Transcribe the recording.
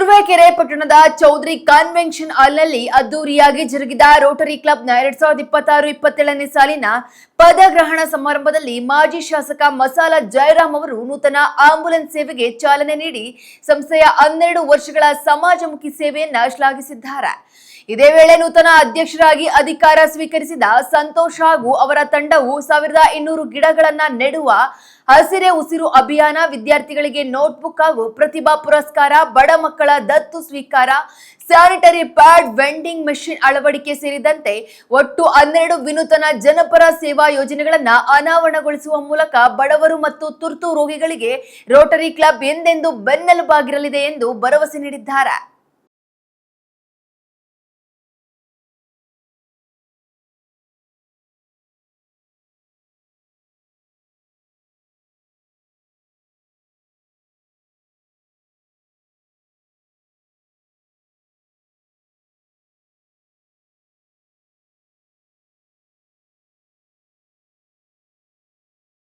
ತುರುವೇಕೆರೆ ಪಟ್ಟಣದ ಚೌಧರಿ ಕನ್ವೆನ್ಷನ್ ಹಾಲ್ನಲ್ಲಿ ಅದ್ದೂರಿಯಾಗಿ ಜರುಗಿದ ರೋಟರಿ ಕ್ಲಬ್ನ 2026-27ನೇ ಸಾಲಿನ ಪದಗ್ರಹಣ ಸಮಾರಂಭದಲ್ಲಿ ಮಾಜಿ ಶಾಸಕ ಮಸಾಲ ಜಯರಾಮ್ ಅವರು ನೂತನ ಆಂಬ್ಯುಲೆನ್ಸ್ ಸೇವೆಗೆ ಚಾಲನೆ ನೀಡಿ ಸಂಸ್ಥೆಯ 12 ವರ್ಷಗಳ ಸಮಾಜಮುಖಿ ಸೇವೆಯನ್ನ ಶ್ಲಾಘಿಸಿದ್ದಾರೆ. ಇದೇ ವೇಳೆ ನೂತನ ಅಧ್ಯಕ್ಷರಾಗಿ ಅಧಿಕಾರ ಸ್ವೀಕರಿಸಿದ ಸಂತೋಷ್ ಹಾಗೂ ಅವರ ತಂಡವು 1200 ಗಿಡಗಳನ್ನ ನೆಡುವ ಹಸಿರೇ ಉಸಿರು ಅಭಿಯಾನ, ವಿದ್ಯಾರ್ಥಿಗಳಿಗೆ ನೋಟ್ಬುಕ್ ಹಾಗೂ ಪ್ರತಿಭಾ ಪುರಸ್ಕಾರ, ಬಡ ಮಕ್ಕಳ ದತ್ತು ಸ್ವೀಕಾರ, ಸ್ಯಾನಿಟರಿ ಪ್ಯಾಡ್, ವೆಂಡಿಂಗ್ ಮೆಷಿನ್ ಅಳವಡಿಕೆ ಸೇರಿದಂತೆ ಒಟ್ಟು 12 ವಿನೂತನ ಜನಪರ ಸೇವಾ ಯೋಜನೆಗಳನ್ನು ಅನಾವರಣಗೊಳಿಸುವ ಮೂಲಕ ಬಡವರು ಮತ್ತು ತುರ್ತು ರೋಗಿಗಳಿಗೆ ರೋಟರಿ ಕ್ಲಬ್ ಎಂದೆಂದೂ ಬೆನ್ನೆಲುಬಾಗಿರಲಿದೆ ಎಂದು ಭರವಸೆ ನೀಡಿದ್ದಾರೆ.